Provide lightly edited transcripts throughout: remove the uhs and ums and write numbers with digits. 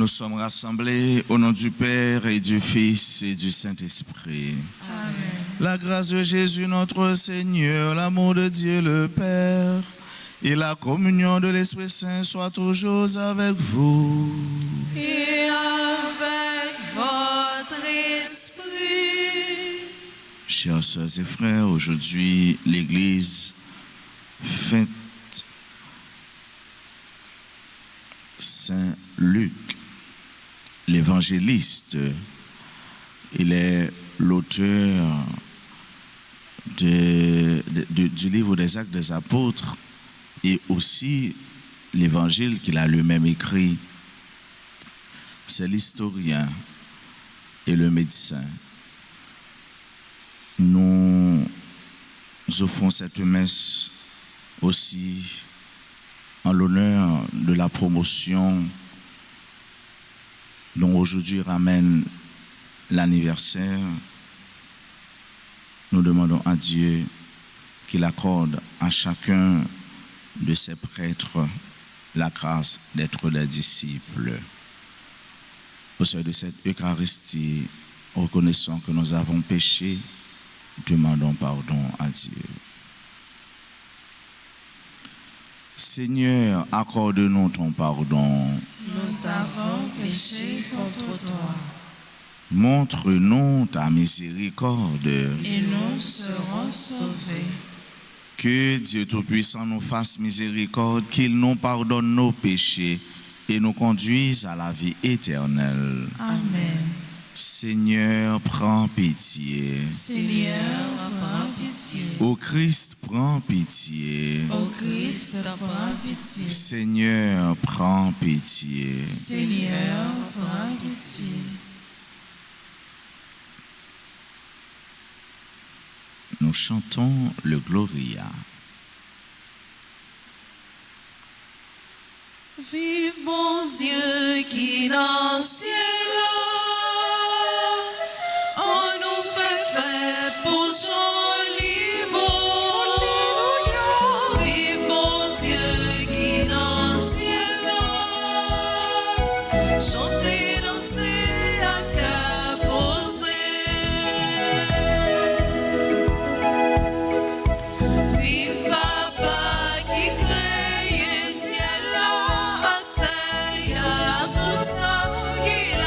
Nous sommes rassemblés au nom du Père et du Fils et du Saint-Esprit. Amen. La grâce de Jésus notre Seigneur, l'amour de Dieu le Père et la communion de l'Esprit Saint soient toujours avec vous. Et avec votre esprit. Chers sœurs et frères, aujourd'hui l'Église fête Saint Luc, l'évangéliste. Il est l'auteur du livre des Actes des Apôtres et aussi l'évangile qu'il a lui-même écrit. C'est l'historien et le médecin. Nous offrons cette messe aussi en l'honneur de la promotion dont aujourd'hui ramène l'anniversaire. Nous demandons à Dieu qu'il accorde à chacun de ses prêtres la grâce d'être des disciples. Au sein de cette Eucharistie, reconnaissons que nous avons péché, demandons pardon à Dieu. Seigneur, accorde-nous ton pardon. Nous avons péché contre toi. Montre-nous ta miséricorde. Et nous serons sauvés. Que Dieu Tout-Puissant nous fasse miséricorde, qu'il nous pardonne nos péchés et nous conduise à la vie éternelle. Amen. Seigneur, prends pitié. Seigneur, prends pitié. Ô Christ, prends pitié. Ô Christ, prends pitié. Seigneur, prends pitié. Seigneur, prends pitié. Nous chantons le Gloria. Vive mon Dieu qui dans le ciel, on nous fait fête pour joli mot. Vive mon Dieu qui dans le ciel, chanter, danser, à caposer. Vive Papa qui crée le ciel, à terre, à tout ça qu'il a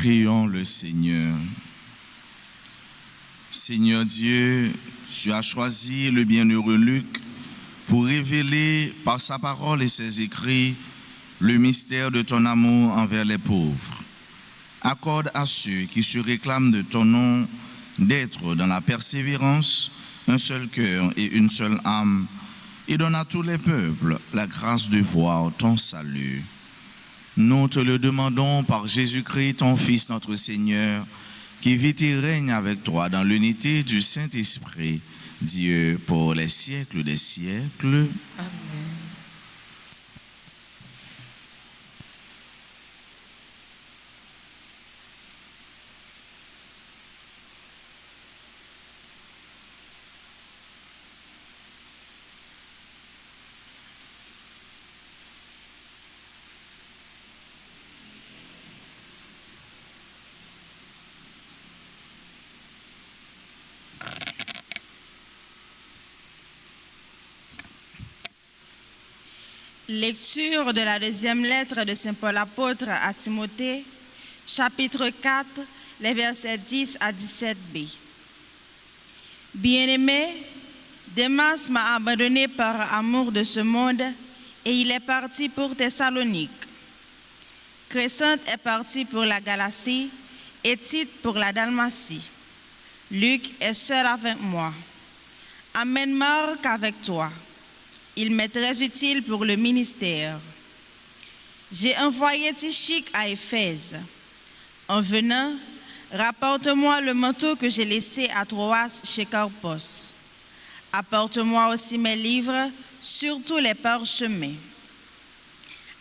Prions le Seigneur. Seigneur Dieu, tu as choisi le bienheureux Luc pour révéler par sa parole et ses écrits le mystère de ton amour envers les pauvres. Accorde à ceux qui se réclament de ton nom d'être dans la persévérance, un seul cœur et une seule âme, et donne à tous les peuples la grâce de voir ton salut. Nous te le demandons par Jésus-Christ, ton Fils, notre Seigneur, qui vit et règne avec toi dans l'unité du Saint-Esprit, Dieu pour les siècles des siècles. Amen. Lecture de la deuxième lettre de Saint Paul apôtre à Timothée, chapitre 4, les versets 10 à 17b. Bien-aimé, Démas m'a abandonné par amour de ce monde et il est parti pour Thessalonique. Crescente est parti pour la Galatie et Tite pour la Dalmatie. Luc est seul avec moi. Amène Marc avec toi. Il m'est très utile pour le ministère. J'ai envoyé Tychik à Éphèse. En venant, rapporte-moi le manteau que j'ai laissé à Troas chez Carpos. Apporte-moi aussi mes livres, surtout les parchemins.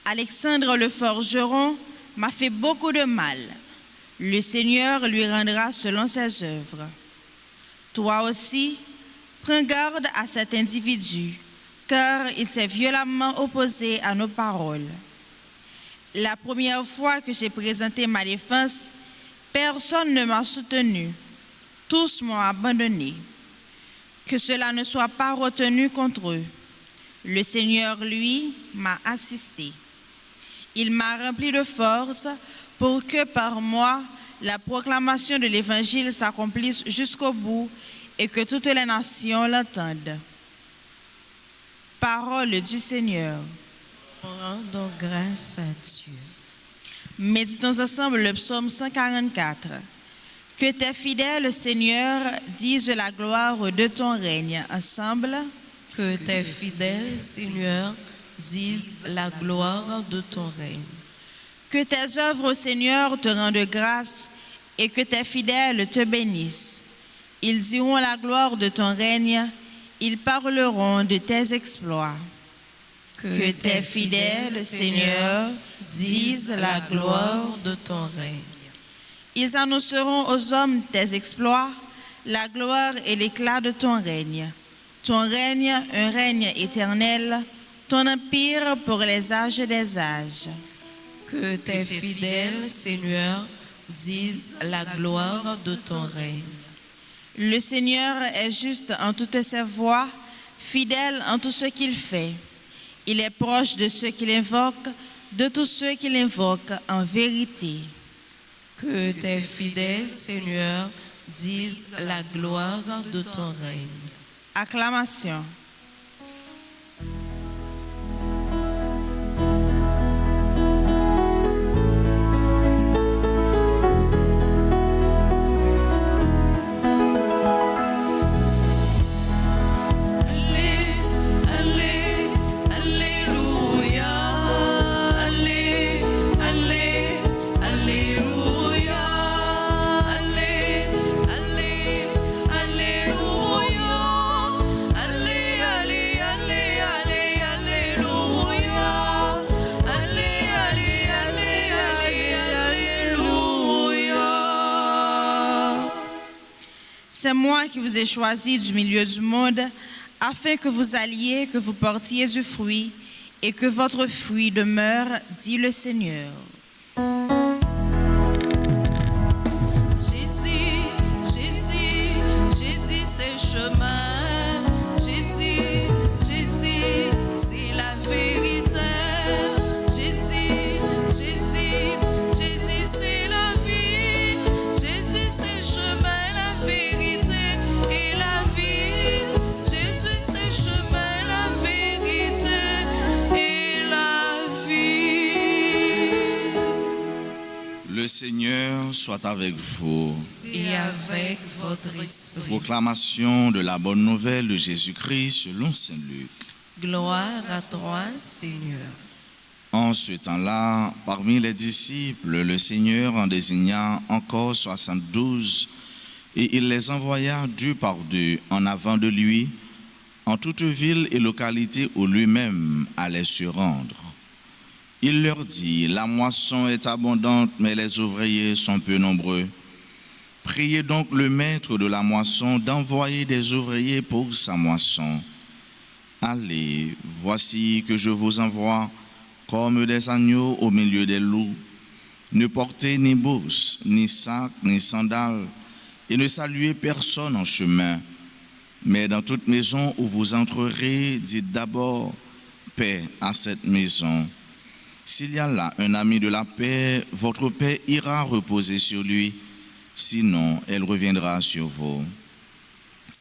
Alexandre le forgeron m'a fait beaucoup de mal. Le Seigneur lui rendra selon ses œuvres. Toi aussi, prends garde à cet individu, car il s'est violemment opposé à nos paroles. La première fois que j'ai présenté ma défense, personne ne m'a soutenu. Tous m'ont abandonné. Que cela ne soit pas retenu contre eux. Le Seigneur, lui, m'a assisté. Il m'a rempli de force pour que par moi, la proclamation de l'Évangile s'accomplisse jusqu'au bout et que toutes les nations l'entendent. Parole du Seigneur. Rendons grâce à Dieu. Méditons ensemble le psaume 144. Que tes fidèles, Seigneur, disent la gloire de ton règne. Ensemble. Que tes fidèles, Seigneur, disent la gloire de ton règne. Que tes œuvres, Seigneur, te rendent grâce et que tes fidèles te bénissent. Ils diront la gloire de ton règne. Ils parleront de tes exploits. Que tes fidèles, Seigneur, disent la gloire de ton règne. Ils annonceront aux hommes tes exploits, la gloire et l'éclat de ton règne. Ton règne, un règne éternel, ton empire pour les âges des âges. Que tes fidèles, Seigneur, disent la gloire de ton règne. Le Seigneur est juste en toutes ses voies, fidèle en tout ce qu'il fait. Il est proche de ceux qui l'invoquent, de tous ceux qui l'invoquent en vérité. Que tes fidèles, Seigneur, disent la gloire de ton règne. Acclamation. C'est moi qui vous ai choisi du milieu du monde, afin que vous alliez, que vous portiez du fruit, et que votre fruit demeure, dit le Seigneur. Jésus, Jésus, Jésus, c'est chemin. Jésus, Jésus, c'est la vérité. Jésus, Jésus, Jésus, c'est la vie. Seigneur soit avec vous. Et avec votre esprit. Proclamation de la bonne nouvelle de Jésus-Christ selon saint Luc. Gloire à toi, Seigneur. En ce temps-là, parmi les disciples, le Seigneur en désigna encore 72, et il les envoya deux par deux en avant de lui, en toute ville et localité où lui-même allait se rendre. Il leur dit, la moisson est abondante, mais les ouvriers sont peu nombreux. Priez donc le maître de la moisson d'envoyer des ouvriers pour sa moisson. Allez, voici que je vous envoie comme des agneaux au milieu des loups. Ne portez ni bourse, ni sac, ni sandales, et ne saluez personne en chemin. Mais dans toute maison où vous entrerez, dites d'abord paix à cette maison. S'il y a là un ami de la paix, votre paix ira reposer sur lui, sinon elle reviendra sur vous.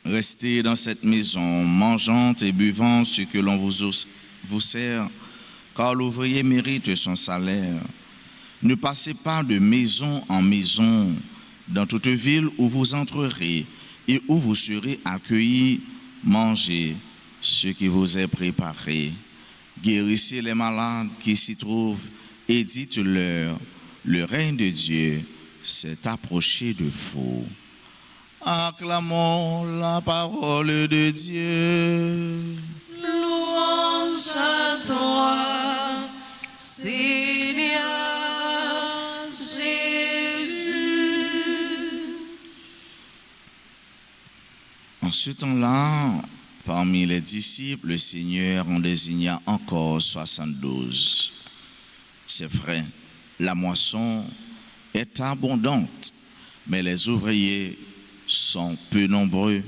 Restez dans cette maison, mangeant et buvant ce que l'on vous sert, car l'ouvrier mérite son salaire. Ne passez pas de maison en maison, dans toute ville où vous entrerez et où vous serez accueillis, mangez ce qui vous est préparé. Guérissez les malades qui s'y trouvent et dites-leur, le règne de Dieu s'est approché de vous. Acclamons la parole de Dieu. Louange à toi, Seigneur Jésus. En ce temps-là, parmi les disciples, le Seigneur en désigna encore 72. C'est vrai, la moisson est abondante, mais les ouvriers sont peu nombreux.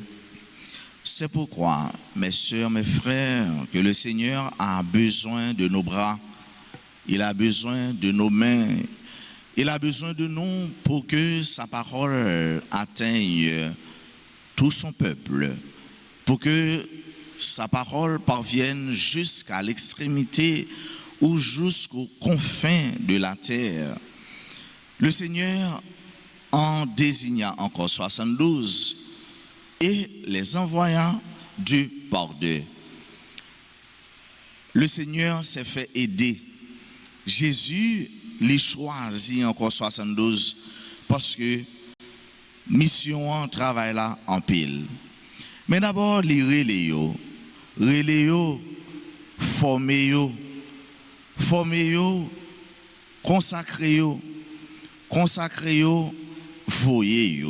C'est pourquoi, mes sœurs, mes frères, que le Seigneur a besoin de nos bras, il a besoin de nos mains, il a besoin de nous pour que sa parole atteigne tout son peuple, pour que sa parole parvienne jusqu'à l'extrémité ou jusqu'aux confins de la terre. Le Seigneur en désigna encore 72 et les envoya deux par deux. Le Seigneur s'est fait aider. Jésus les choisit encore 72 parce que mission en travail là en pile. Mais d'abord, les reléo, former, consacrer, voyer.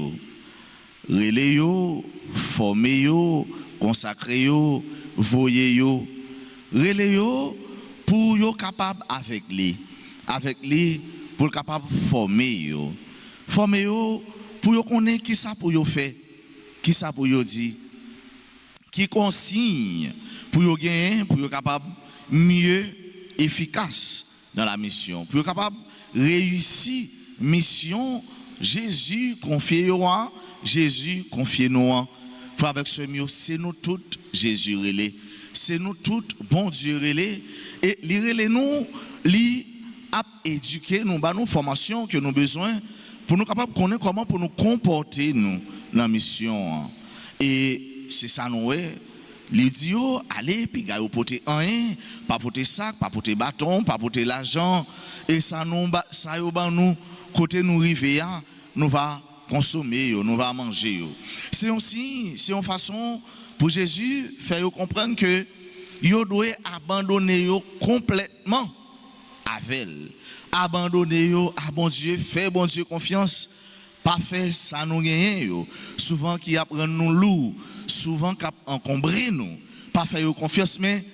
Reléo, former, consacrer, voyer. Reléo pour yo capable avec lui pour capable former pour yo connaître qui ça pour yo faire, qui ça pour yo dire, qui consigne pour yo gagner, pour yo capable mieux efficace dans la mission, pour yo capable réussir mission Jésus confié à Jésus confié nous. Frère avec ce mieux, c'est nous toutes Jésus relé, c'est nous toutes bon Dieu relé et li relé nous li a éduquer nous ba nous formation que nous besoin pour nous capable connaître comment pour nous comporter nous dans la mission. Et c'est ça nous li dit yo allez puis gars porter rien, pas porter sac, pas porter bâton, pas porter l'argent et ça nous ça yo ba nous côté nous river nous va consommer, nous va manger. C'est aussi, c'est une façon pour Jésus faire comprendre que yo doit abandonner complètement avec elle. Abandonner à bon Dieu, faire bon Dieu confiance, pas faire ça nous gagner. Souvent qui apprend nous lourd, souvent qui encombré nous, pas faire confiance mais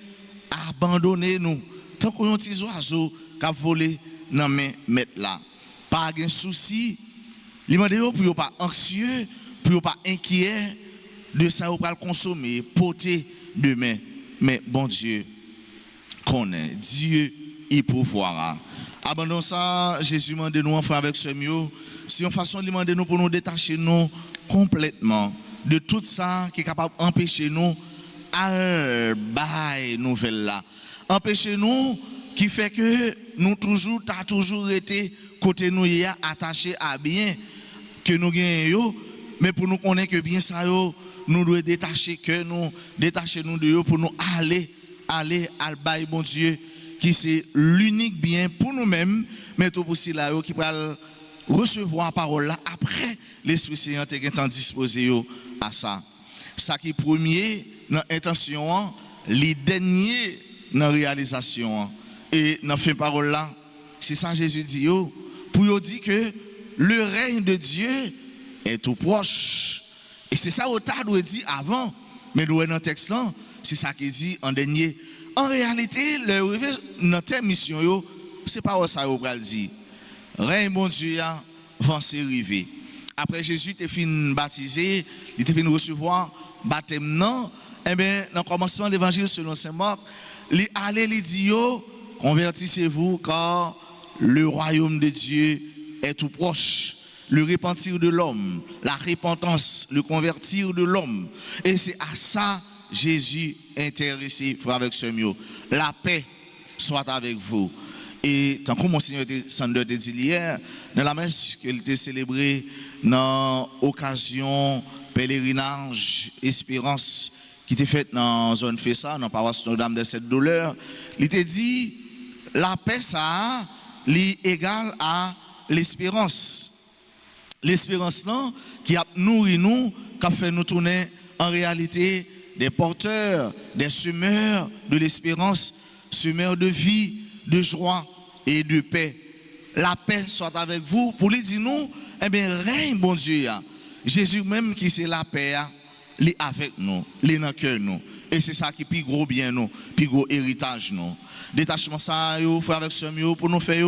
abandonner nous. Tant qu'on un petit oiseau qui a volé dans main mettre là. Pas de souci. Li mande yo pour pas anxieux, pour pas inquiet de ça ou pas le consommer, porter demain. Mais bon Dieu connaît, Dieu il pouvoira. Abandon ça, Jésus mande nous en frère avec ce mieux, c'est une façon de demander nous pour nous détacher nous complètement de tout ça qui est capable d'empêcher nous à bailler nouvelle là. Empêcher nous qui fait que nous toujours t'as toujours été côté nous y a attaché à bien que nous gagnons, mais pour nous connaître que bien ça yo, nous devons détacher nous de eux pour nous aller à bail bon Dieu qui c'est l'unique bien pour nous-mêmes, mais tout aussi là qui va recevoir la parole là après l'Esprit Saint est disposé à ça. Ça qui premier dans intention, les derniers dans réalisation et dans fin parole là, c'est ça Jésus dit pour dire que le règne de Dieu est tout proche. Et c'est ça Otard doit dire avant, mais dans le texte là, c'est ça qu'il dit en dernier. En réalité, notre mission c'est pas ça qu'on va dire. Règne bon Dieu va s'arriver. Après Jésus était fini baptisé, il était fini recevoir baptême non, et bien dans le commencement de l'évangile selon saint Marc, il allait il dit convertissez-vous car le royaume de Dieu est tout proche. Le repentir de l'homme, la repentance, le convertir de l'homme. Et c'est à ça Jésus intéressé, frère avec ce mot. La paix soit avec vous. Et tant que Monseigneur Sander te dit hier, dans la messe qu'il était célébrée dans l'occasion pèlerinage Espérance qui était faite dans la zone Fessa, dans la paroisse Notre-Dame de cette douleur, il était dit la paix ça est égale à l'espérance. L'espérance là qui a nourri nous, qui a fait nous tourner en réalité des porteurs, des semeurs de l'espérance, semeurs de vie, de joie et de paix. La paix soit avec vous. Pour lui dire nous, eh bien, règne bon Dieu. Jésus même qui c'est la paix, il est avec nous, il est dans le cœur nous. Et c'est ça qui est plus gros bien nous, plus gros héritage nous. Détachement ça, frère avec ce mieux pour nous faire.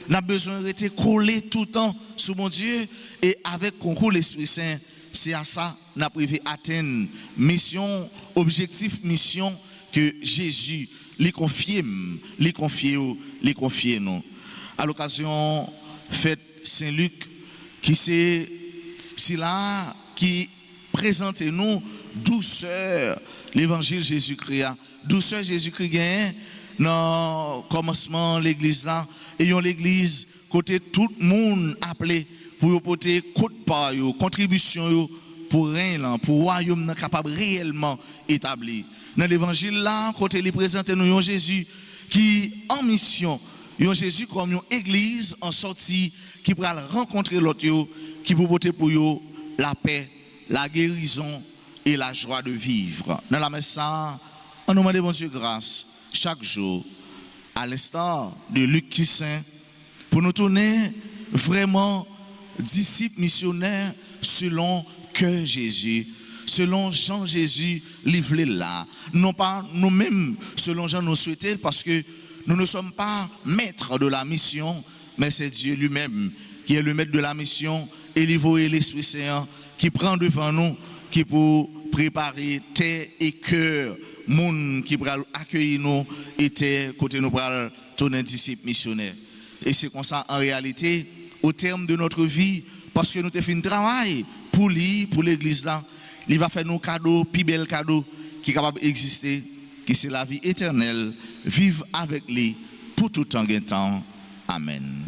On a besoin de rester collé tout le temps sur mon Dieu et avec concours l'Esprit Saint, c'est à ça qu'on a privé atteindre mission, objectif, mission que Jésus lui confie nous. À l'occasion fête Saint-Luc qui c'est là qui présente nous douceur l'évangile Jésus-Christ. Douceur Jésus-Christ gagne dans le commencement l'église là. Ayons l'église côté tout le monde appelé pour porter contribution pour règne pour royaume capable réellement établi. Dans l'évangile là, côté il présente nous un Jésus qui en mission, un Jésus comme une église en sortie qui va rencontrer l'autre qui pour porter pour eux la paix, la guérison et la joie de vivre. Dans la messe ça, on nous demande bon Dieu grâce chaque jour à l'instar de Luc qui saint, pour nous tourner vraiment disciples missionnaires selon que Jésus, selon Jean Jésus livré là. Non pas nous-mêmes selon Jean nous souhaitait, parce que nous ne sommes pas maîtres de la mission, mais c'est Dieu lui-même qui est le maître de la mission, et l'Esprit Saint qui prend devant nous, qui pour préparer terre et cœur, monde qui va accueillir nous était côté nous pour tourner disciples missionnaires. Et c'est comme ça en réalité au terme de notre vie, parce que nous avons fait un travail pour lui, pour l'église là, il va faire nos cadeaux, plus bel cadeau qui est capable d'exister, qui c'est la vie éternelle, vivre avec lui pour tout temps et temps. Amen.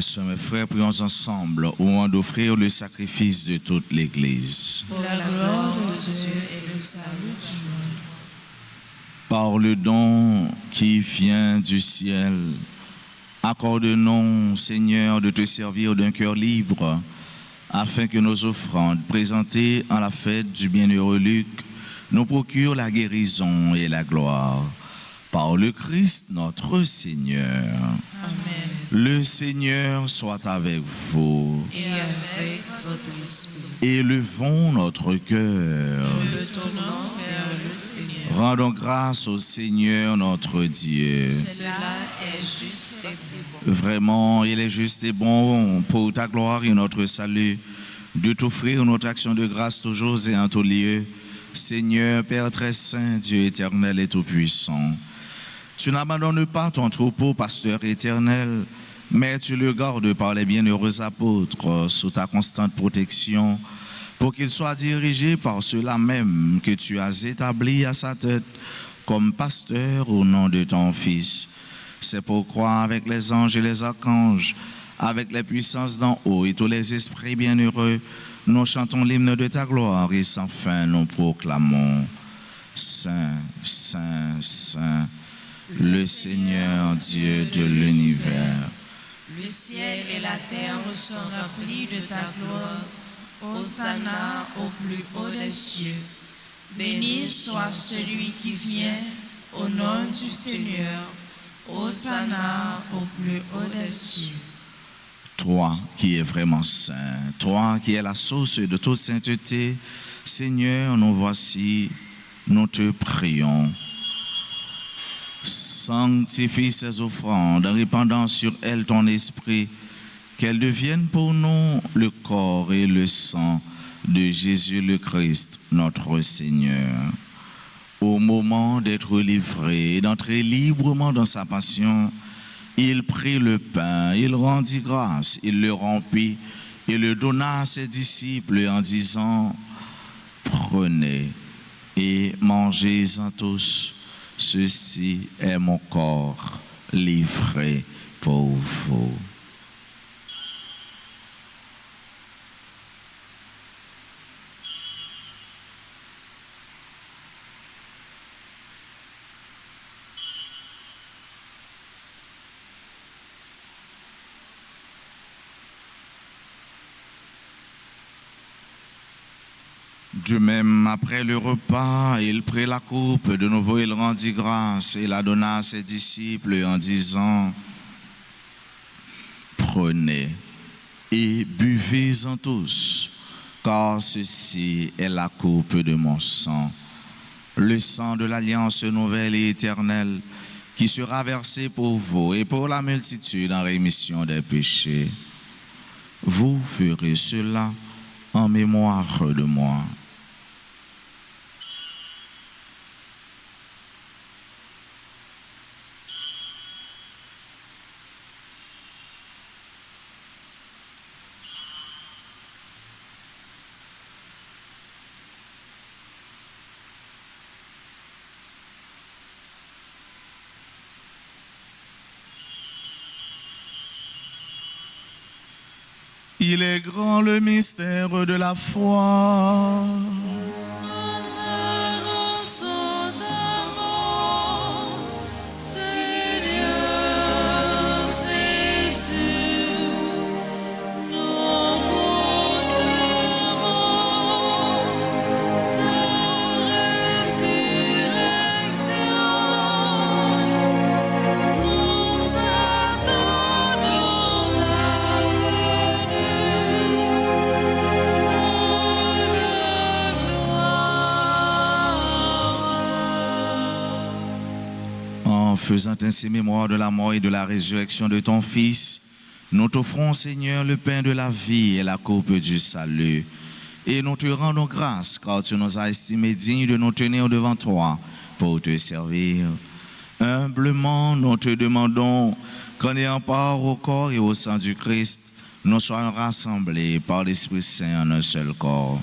sœurs, mes frères, prions ensemble au moment d'offrir le sacrifice de toute l'Église. Pour la gloire de Dieu et le salut du monde. Par le don qui vient du ciel, accorde-nous, Seigneur, de te servir d'un cœur libre, afin que nos offrandes présentées en la fête du bienheureux Luc nous procurent la guérison et la gloire. Par le Christ notre Seigneur. Amen. Le Seigneur soit avec vous. Et avec votre esprit. Élevons notre cœur. Nous le tournons vers le Seigneur. Rendons grâce au Seigneur notre Dieu. Cela est juste et bon. Vraiment, il est juste et bon pour ta gloire et notre salut de t'offrir notre action de grâce toujours et en tout lieu. Seigneur, Père très saint, Dieu éternel et tout-puissant, tu n'abandonnes pas ton troupeau, pasteur éternel, mais tu le gardes par les bienheureux apôtres sous ta constante protection, pour qu'il soit dirigé par ceux-là même que tu as établis à sa tête comme pasteur au nom de ton Fils. C'est pourquoi avec les anges et les archanges, avec les puissances d'en haut et tous les esprits bienheureux, nous chantons l'hymne de ta gloire et sans fin nous proclamons Saint, Saint, Saint, le Seigneur Dieu de l'univers. Le ciel et la terre sont remplis de ta gloire. Hosanna au plus haut des cieux. Béni soit celui qui vient au nom du Seigneur. Hosanna au plus haut des cieux. Toi qui es vraiment saint, toi qui es la source de toute sainteté, Seigneur, nous voici, nous te prions. Sanctifie ces offrandes en répandant sur elles ton esprit, qu'elles deviennent pour nous le corps et le sang de Jésus le Christ, notre Seigneur. Au moment d'être livré et d'entrer librement dans sa passion, il prit le pain, il rendit grâce, il le rompit et le donna à ses disciples en disant, prenez et mangez-en tous. Ceci est mon corps livré pour vous. De même, après le repas, il prit la coupe, de nouveau il rendit grâce et la donna à ses disciples en disant, prenez et buvez-en tous, car ceci est la coupe de mon sang, le sang de l'alliance nouvelle et éternelle, qui sera versé pour vous et pour la multitude en rémission des péchés. Vous ferez cela en mémoire de moi. Il est grand le mystère de la foi. Faisant ainsi mémoire de la mort et de la résurrection de ton Fils, nous t'offrons, Seigneur, le pain de la vie et la coupe du salut. Et nous te rendons grâce, car tu nous as estimés dignes de nous tenir devant toi pour te servir. Humblement, nous te demandons qu'en ayant part au corps et au sang du Christ, nous soyons rassemblés par l'Esprit Saint en un seul corps.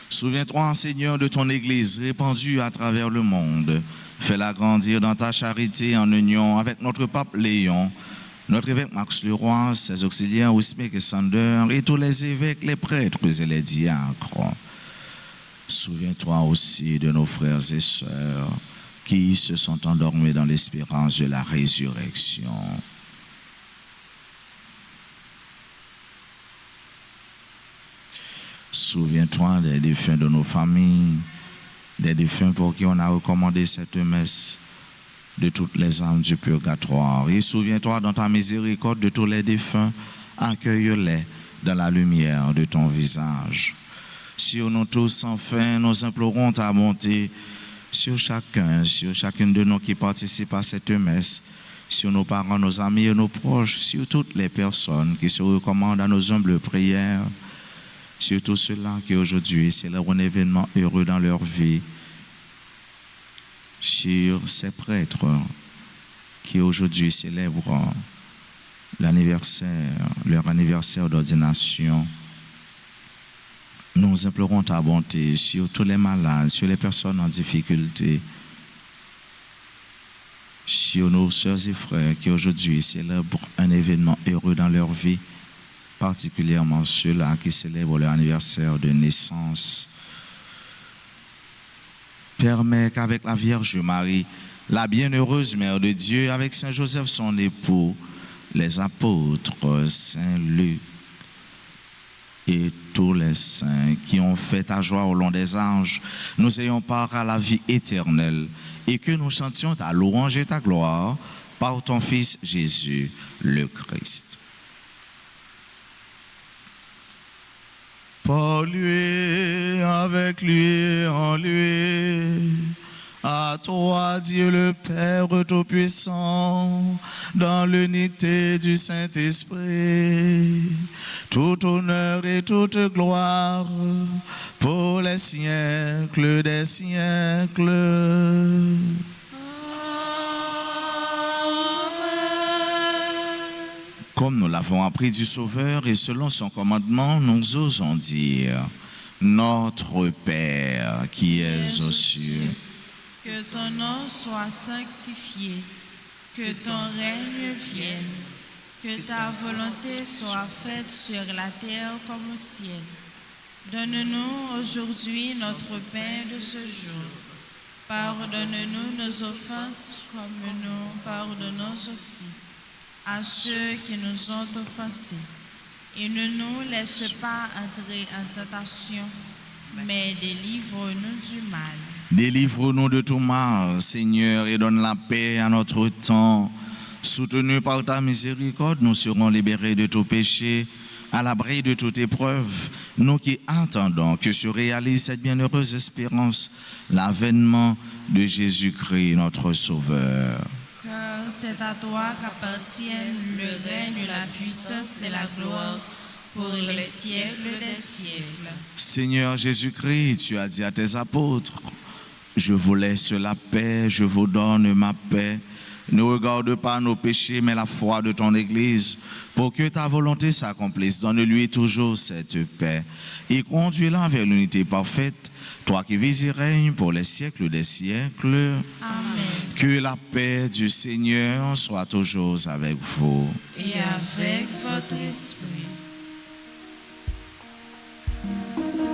Souviens-toi, Seigneur, de ton Église répandue à travers le monde. Fais-la grandir dans ta charité en union avec notre pape Léon, notre évêque Max Leroy, ses auxiliaires Wismek et Sander, et tous les évêques, les prêtres et les diacres. Souviens-toi aussi de nos frères et sœurs qui se sont endormis dans l'espérance de la résurrection. Souviens-toi des défunts de nos familles, des défunts pour qui on a recommandé cette messe, de toutes les âmes du purgatoire. Et souviens-toi dans ta miséricorde de tous les défunts, accueille-les dans la lumière de ton visage. Sur nous tous, enfin, nous implorons ta bonté sur chacune de nous qui participe à cette messe, sur nos parents, nos amis et nos proches, sur toutes les personnes qui se recommandent à nos humbles prières, sur tous ceux-là qui aujourd'hui célèbrent un événement heureux dans leur vie, sur ces prêtres qui aujourd'hui célèbrent leur anniversaire d'ordination. Nous implorons ta bonté sur tous les malades, sur les personnes en difficulté, sur nos sœurs et frères qui aujourd'hui célèbrent un événement heureux dans leur vie, particulièrement ceux-là qui célèbrent leur anniversaire de naissance. Permets qu'avec la Vierge Marie, la bienheureuse Mère de Dieu, avec Saint Joseph son époux, les apôtres, Saint Luc et tous les saints qui ont fait ta joie au long des âges, nous ayons part à la vie éternelle et que nous chantions ta louange et ta gloire par ton Fils Jésus le Christ. Par lui, avec lui, en lui, à toi, Dieu le Père Tout-Puissant, dans l'unité du Saint-Esprit, tout honneur et toute gloire pour les siècles des siècles. Comme nous l'avons appris du Sauveur et selon son commandement, nous osons dire: Notre Père qui es aux cieux, que ton nom soit sanctifié, que ton règne vienne, que ta volonté soit faite sur la terre comme au ciel. Donne-nous aujourd'hui notre pain de ce jour. Pardonne-nous nos offenses comme nous pardonnons aussi à ceux qui nous ont offensés. Et ne nous laisse pas entrer en tentation, mais délivre-nous du mal. Délivre-nous de tout mal, Seigneur, et donne la paix à notre temps. Soutenus par ta miséricorde, nous serons libérés de tout péché, à l'abri de toute épreuve, nous qui attendons que se réalise cette bienheureuse espérance, l'avènement de Jésus-Christ, notre Sauveur. Car c'est à toi qu'appartiennent le règne, la puissance et la gloire pour les siècles des siècles. Seigneur Jésus-Christ, tu as dit à tes apôtres: je vous laisse la paix, je vous donne ma paix. Ne regarde pas nos péchés, mais la foi de ton Église, pour que ta volonté s'accomplisse. Donne-lui toujours cette paix et conduis-la vers l'unité parfaite, toi qui vis et règnes pour les siècles des siècles. Amen. Que la paix du Seigneur soit toujours avec vous. Et avec votre esprit. Não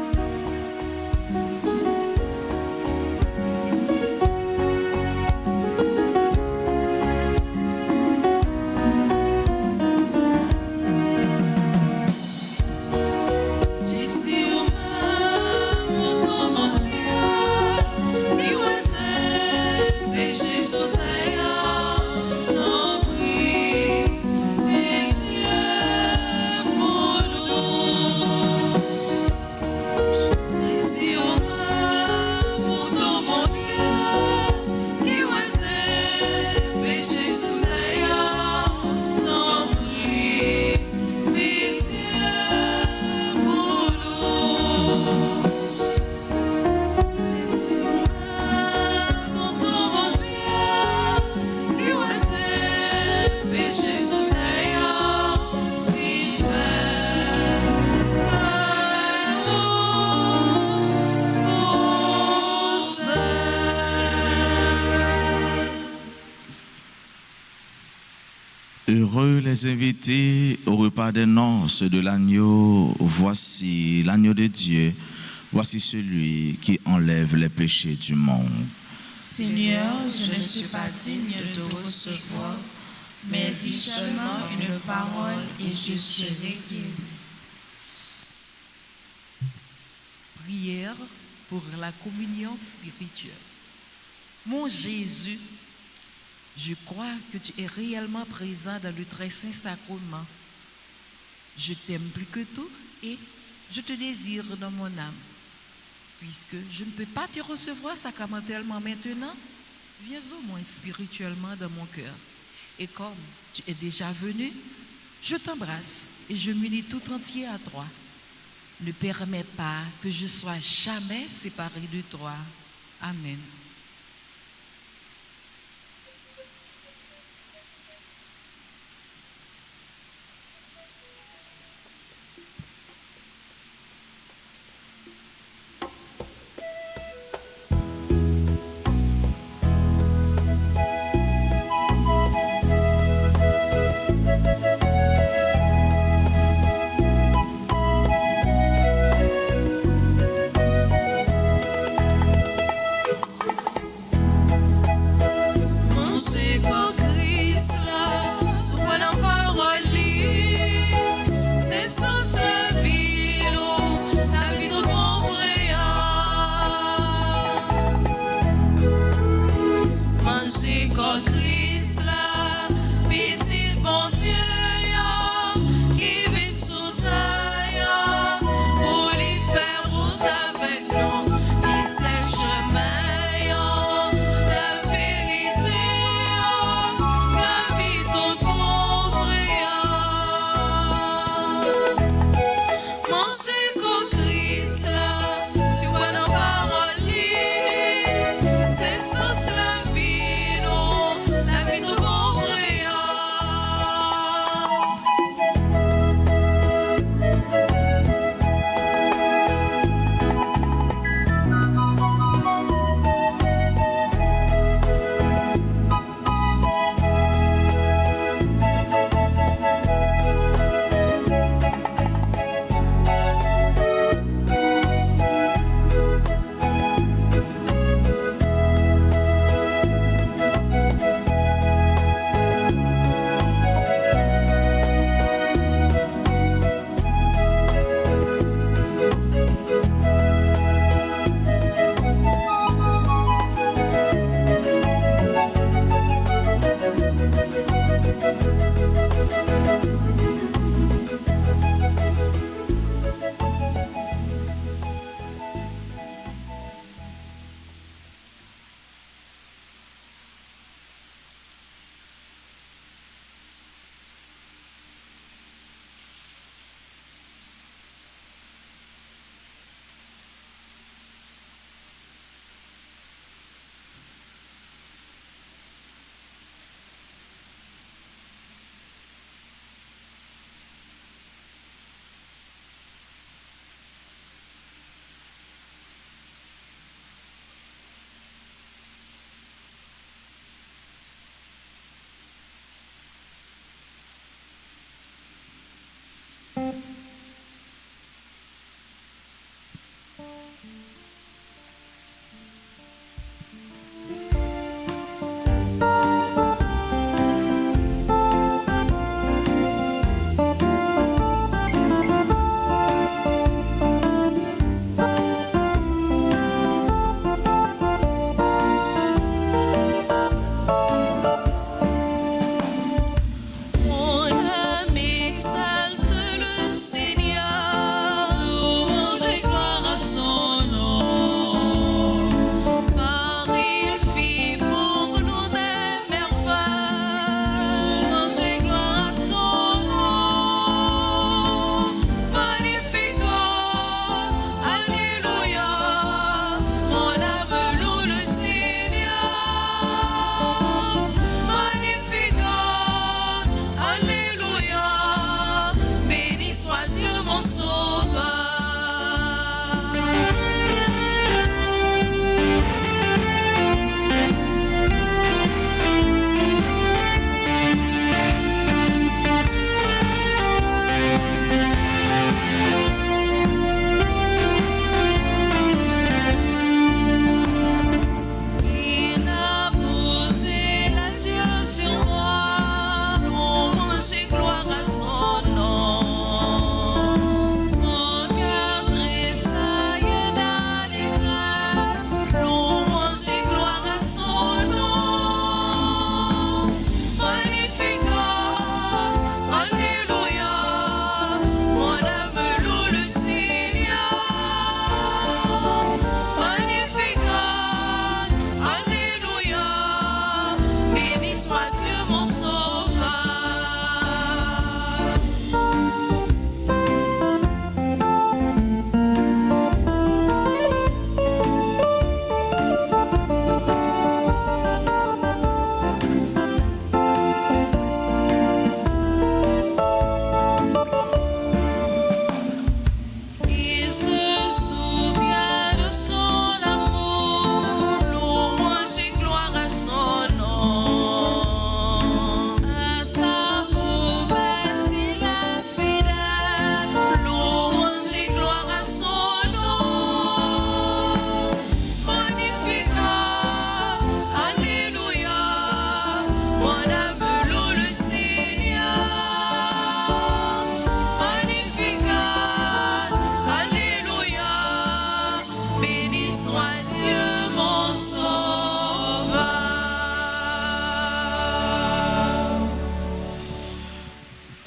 Heureux les invités au repas des noces de l'agneau. Voici l'agneau de Dieu. Voici celui qui enlève les péchés du monde. Seigneur, je ne suis pas digne de te recevoir, mais dis seulement une parole et je serai guéri. Prière pour la communion spirituelle. Mon Jésus, je crois que tu es réellement présent dans le très saint sacrement. Je t'aime plus que tout et je te désire dans mon âme. Puisque je ne peux pas te recevoir sacramentellement maintenant, viens au moins spirituellement dans mon cœur. Et comme tu es déjà venu, je t'embrasse et je m'unis tout entier à toi. Ne permets pas que je sois jamais séparé de toi. Amen.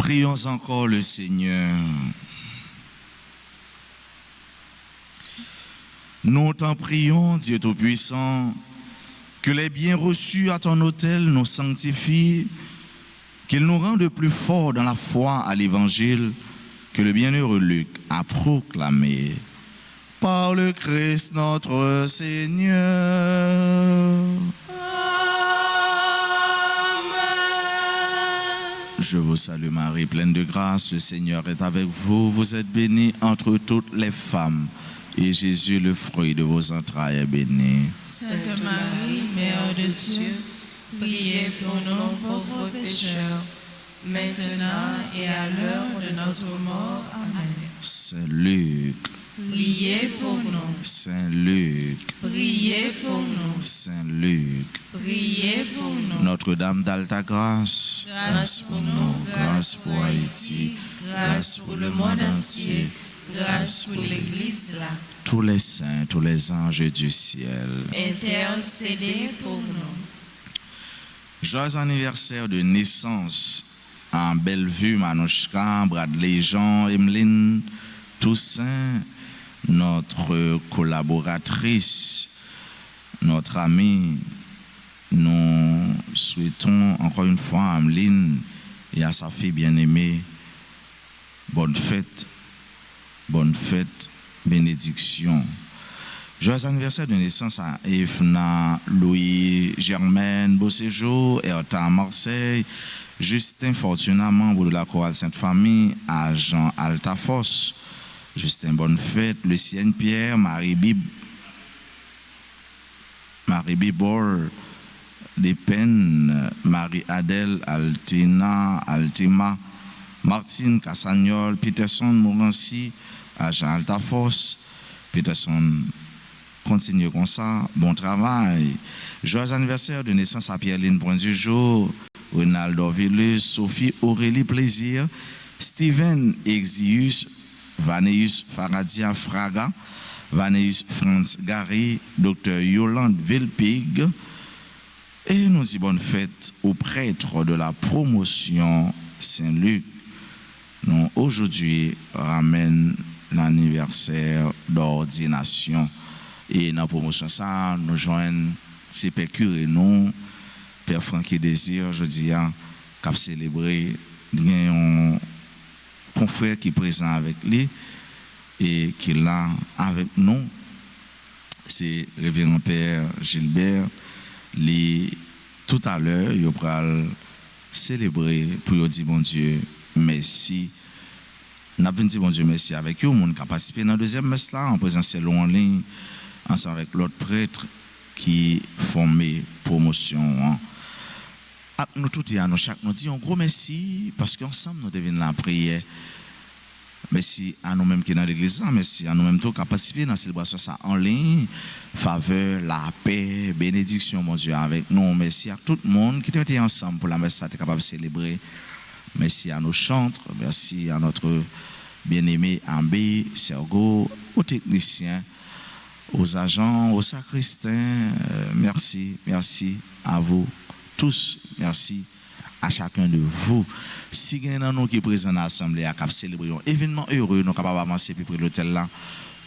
Prions encore le Seigneur. Nous t'en prions, Dieu Tout-Puissant, que les biens reçus à ton autel nous sanctifient, qu'ils nous rendent plus forts dans la foi à l'Évangile que le bienheureux Luc a proclamé. Par le Christ notre Seigneur. Je vous salue Marie, pleine de grâce, le Seigneur est avec vous. Vous êtes bénie entre toutes les femmes, et Jésus, le fruit de vos entrailles, est béni. Sainte Marie, Mère de Dieu, priez pour nous pauvres pécheurs, maintenant et à l'heure de notre mort. Amen. Saint Luc, priez pour nous. Saint Luc, priez pour nous. Saint Luc, priez pour nous. Notre-Dame d'Alta Grâce, grâce pour nous, grâce pour Haïti, grâce pour le monde entier, grâce pour l'Église là. Tous les saints, tous les anges du ciel, intercédez pour nous. Joyeux anniversaire de naissance en Bellevue, Manouchka, Bradley, Jean, Emeline, Toussaint, notre collaboratrice, notre amie. Nous souhaitons encore une fois à Emeline et à sa fille bien-aimée bonne fête, bénédiction. Joyeux anniversaire de naissance à Evna, Louis, Germaine, beau séjour, Erta, Marseille, Justin Fortuna, membre de la chorale Sainte-Famille, à Jean Altafos, Justin bonne fête, Lucienne Pierre, Marie Bibor, Despennes, Marie-Adèle, Altima, Martine Cassagnol, Peterson Morancy, à Jean Altafos, Peterson. Continuez comme ça, bon travail. Joyeux anniversaire de naissance à Pierre-Line Point du Jour, Ronaldo Villus, Sophie Aurélie Plaisir, Steven Exius, Vaneus Faradia Fraga, Vaneus Franz Gary, Dr Yolande Villepig. Et nous disons bonne fête aux prêtres de la promotion Saint-Luc. Nous aujourd'hui ramène l'anniversaire d'ordination. Et dans la promotion, ça, nous joignons ces pères curés, nous, Père Francky Désir, je dis, qui a célébré, il y a un confrère qui est présent avec lui et qui est là avec nous. C'est le révérend Père Gilbert. Tout à l'heure, il va célébrer pour dire, bon Dieu, merci. Nous avons dit, bon Dieu, merci avec eux, monde qui a participé dans la deuxième messe là, en présentiel ou en ligne, ensemble avec l'autre prêtre qui formait promotion. Nous tous et à nous chaque nous disons un gros merci parce qu'ensemble nous devons la prière. Merci à nous-mêmes qui sont dans l'église, merci à nous-mêmes qui avons participé dans la célébration ça en ligne. Faveur, la paix, bénédiction, mon Dieu, avec nous. Merci à tout le monde qui était ensemble pour la messe ça, capable de célébrer. Merci à nos chantres, merci à notre bien-aimé Ambé, Sergo, aux techniciens, aux agents, aux sacristains. Merci à vous tous. Merci à chacun de vous. Si il y a nous qui est présent dans l'assemblée, à célébrer un événement heureux, nous sommes capables d'avancer plus près de l'hôtel là,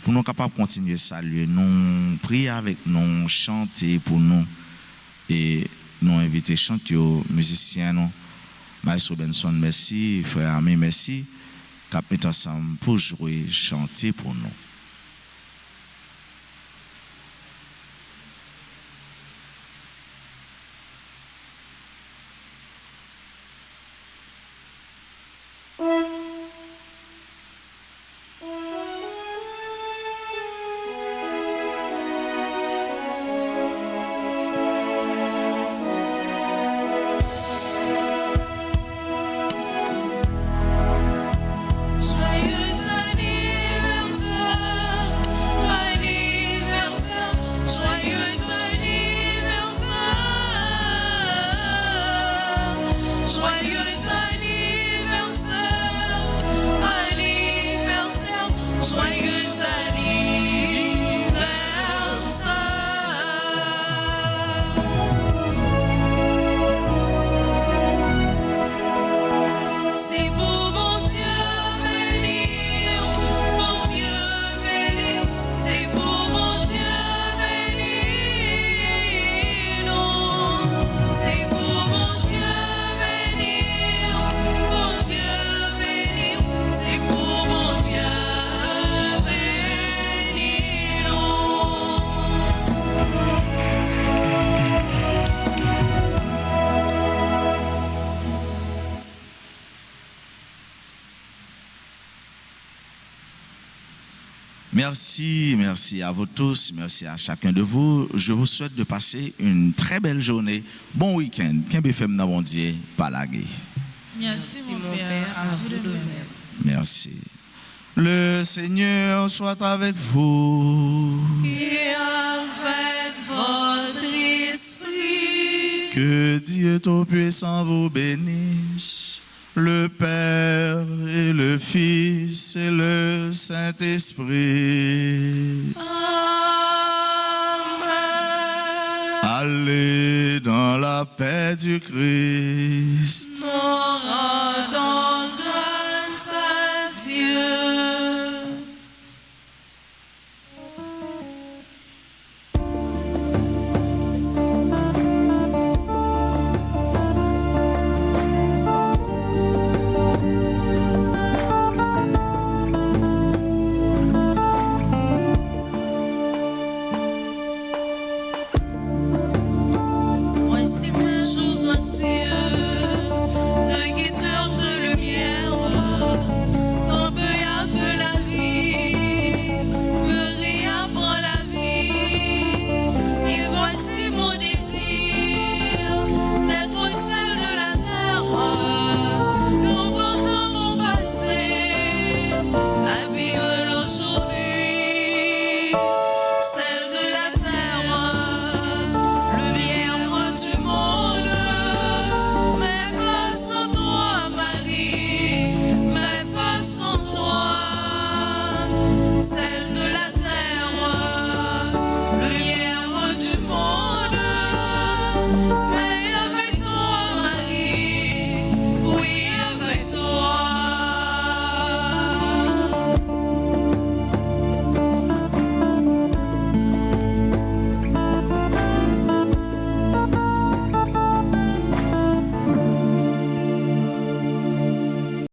pour nous capables de continuer à saluer, nous prier avec nous, chanter pour nous et nous inviter chanter aux musiciens. Nous. Maestro Benson, merci. Frère Ami, merci. Cap met ensemble pour jouer, chanter pour nous. Joyeux anniversaire. Merci à vous tous, merci à chacun de vous. Je vous souhaite de passer une très belle journée. Bon week-end. Qu'un FM dans mon Dieu, pas lagué. Merci mon Père, à vous de même. Merci. Le Seigneur soit avec vous. Et avec votre esprit. Que Dieu Tout-Puissant vous bénisse, le Père et le Fils et le Saint-Esprit. Amen. Allez dans la paix du Christ. Nous rendons grâce à Dieu. Voici mes jours anxieux, de guetteur de lumière, quand peu à peu la vie me réapprend la vie. Et voici mon désir d'être celle de la terre, comportant mon passé, habille l'aujourd'hui, celle de la terre, le bien-être du monde, mais pas sans toi, Marie, mais pas sans toi. C'est